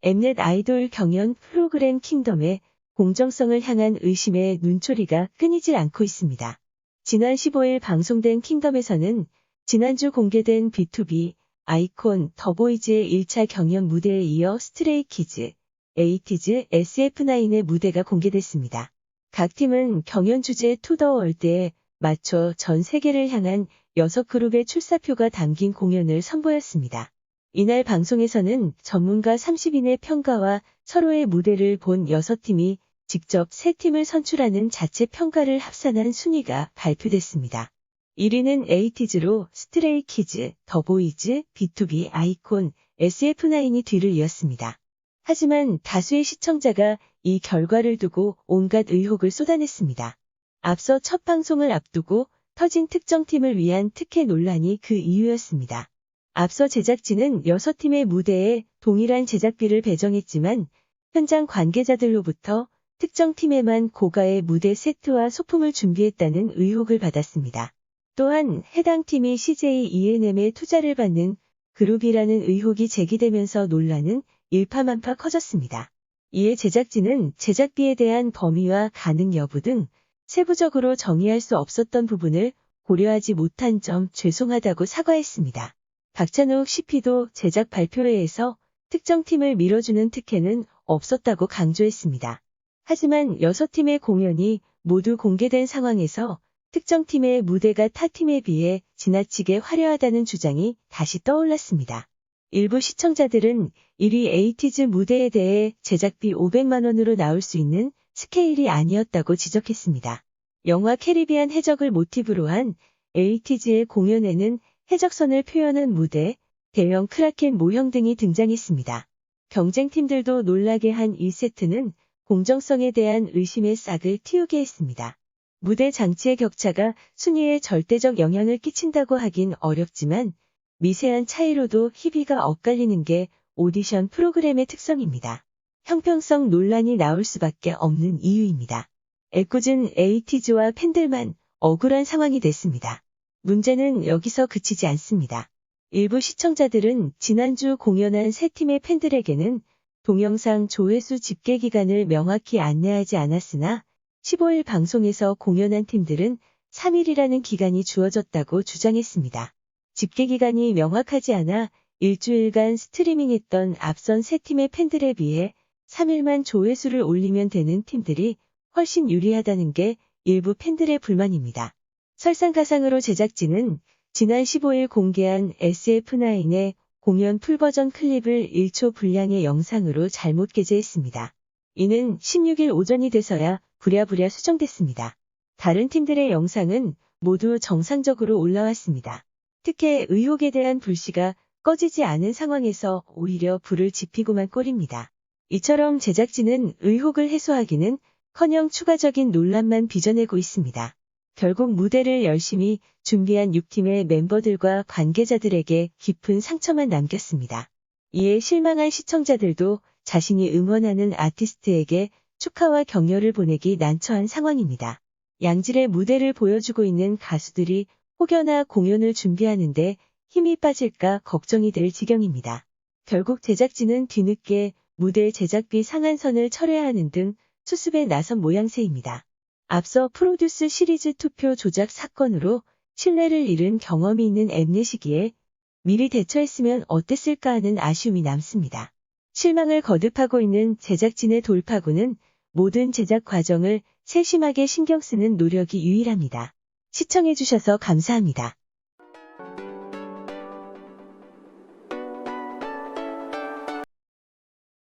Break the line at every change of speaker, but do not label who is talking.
엠넷 아이돌 경연 프로그램 킹덤의 공정성을 향한 의심의 눈초리가 끊이질 않고 있습니다. 지난 15일 방송된 킹덤에서는 지난주 공개된 B2B 아이콘 더보이즈의 1차 경연 무대에 이어 스트레이키즈, 에이티즈, SF9의 무대가 공개됐습니다. 각 팀은 경연 주제 투 더 월드에 맞춰 전 세계를 향한 6그룹의 출사표가 담긴 공연을 선보였습니다. 이날 방송에서는 전문가 30인의 평가와 서로의 무대를 본 6팀이 직접 3팀을 선출하는 자체 평가를 합산한 순위가 발표됐습니다. 1위는 에이티즈로 스트레이키즈, 더보이즈, B2B 아이콘, SF9이 뒤를 이었습니다. 하지만 다수의 시청자가 이 결과를 두고 온갖 의혹을 쏟아냈습니다. 앞서 첫 방송을 앞두고 터진 특정 팀을 위한 특혜 논란이 그 이유였습니다. 앞서 제작진은 6팀의 무대에 동일한 제작비를 배정했지만 현장 관계자들로부터 특정 팀에만 고가의 무대 세트와 소품을 준비했다는 의혹을 받았습니다. 또한 해당 팀이 CJ ENM에 투자를 받는 그룹이라는 의혹이 제기되면서 논란은 일파만파 커졌습니다. 이에 제작진은 제작비에 대한 범위와 가능 여부 등 세부적으로 정의할 수 없었던 부분을 고려하지 못한 점 죄송하다고 사과했습니다. 박찬욱 CP도 제작 발표회에서 특정 팀을 밀어주는 특혜는 없었다고 강조했습니다. 하지만 6팀의 공연이 모두 공개된 상황에서 특정 팀의 무대가 타 팀에 비해 지나치게 화려하다는 주장이 다시 떠올랐습니다. 일부 시청자들은 1위 에이티즈 무대에 대해 제작비 500만 원으로 나올 수 있는 스케일이 아니었다고 지적했습니다. 영화 캐리비안 해적을 모티브로 한 에이티즈의 공연에는 해적선을 표현한 무대, 대형 크라켄 모형 등이 등장했습니다. 경쟁팀들도 놀라게 한 이 세트는 공정성에 대한 의심의 싹을 틔우게 했습니다. 무대 장치의 격차가 순위에 절대적 영향을 끼친다고 하긴 어렵지만 미세한 차이로도 희비가 엇갈리는 게 오디션 프로그램의 특성입니다. 형평성 논란이 나올 수밖에 없는 이유입니다. 애꿎은 에이티즈와 팬들만 억울한 상황이 됐습니다. 문제는 여기서 그치지 않습니다. 일부 시청자들은 지난주 공연한 3팀의 팬들에게는 동영상 조회수 집계 기간을 명확히 안내하지 않았으나 15일 방송에서 공연한 팀들은 3일이라는 기간이 주어졌다고 주장했습니다. 집계 기간이 명확하지 않아 일주일간 스트리밍했던 앞선 3팀의 팬들에 비해 3일만 조회수를 올리면 되는 팀들이 훨씬 유리하다는 게 일부 팬들의 불만입니다. 설상가상으로 제작진은 지난 15일 공개한 SF9의 공연 풀버전 클립을 1초 분량의 영상으로 잘못 게재했습니다. 이는 16일 오전이 돼서야 부랴부랴 수정됐습니다. 다른 팀들의 영상은 모두 정상적으로 올라왔습니다. 특히 의혹에 대한 불씨가 꺼지지 않은 상황에서 오히려 불을 지피고만 꼴입니다. 이처럼 제작진은 의혹을 해소하기는 커녕 추가적인 논란만 빚어내고 있습니다. 결국 무대를 열심히 준비한 6팀의 멤버들과 관계자들에게 깊은 상처만 남겼습니다. 이에 실망한 시청자들도 자신이 응원하는 아티스트에게 축하와 격려를 보내기 난처한 상황입니다. 양질의 무대를 보여주고 있는 가수들이 혹여나 공연을 준비하는데 힘이 빠질까 걱정이 될 지경입니다. 결국 제작진은 뒤늦게 무대 제작비 상한선을 철회하는 등 수습에 나선 모양새입니다. 앞서 프로듀스 시리즈 투표 조작 사건으로 신뢰를 잃은 경험이 있는 엠넷이기에 미리 대처했으면 어땠을까 하는 아쉬움이 남습니다. 실망을 거듭하고 있는 제작진의 돌파구는 모든 제작 과정을 세심하게 신경 쓰는 노력이 유일합니다. 시청해주셔서 감사합니다.